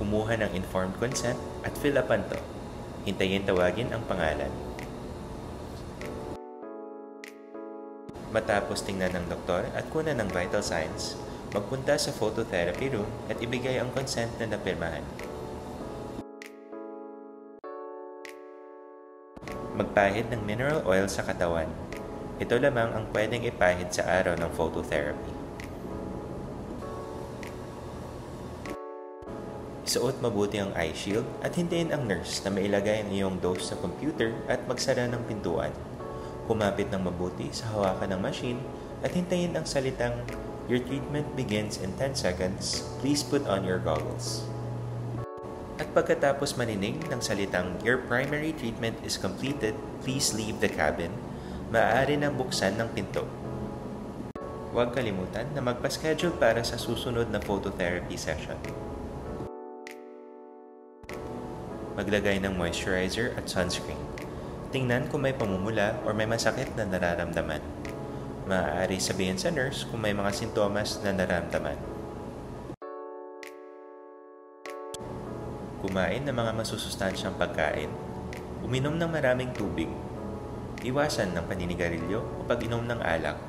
Kumuha ng informed consent at fill upan to. Hintayin tawagin ang pangalan. Matapos tingnan ng doktor at kunan ng vital signs, magpunta sa phototherapy room at ibigay ang consent na napirmahan. Magpahid ng mineral oil sa katawan. Ito lamang ang pwedeng ipahid sa araw ng phototherapy. Isuot mabuti ang eye shield at hintayin ang nurse na mailagay ang iyong dose sa computer at magsara ng pintuan. Kumapit ng mabuti sa hawakan ng machine at hintayin ang salitang, "Your treatment begins in 10 seconds. Please put on your goggles." At pagkatapos maninig ng salitang, "Your primary treatment is completed. Please leave the cabin," maaari nang buksan ng pinto. Huwag kalimutan na magpa-schedule para sa susunod na phototherapy session. Maglagay ng moisturizer at sunscreen. Tingnan kung may pamumula o may masakit na nararamdaman. Maaari sabihin sa nurse kung may mga sintomas na nararamdaman. Kumain ng mga masusustansyang pagkain. Uminom ng maraming tubig. Iwasan ng paninigarilyo o pag-inom ng alak.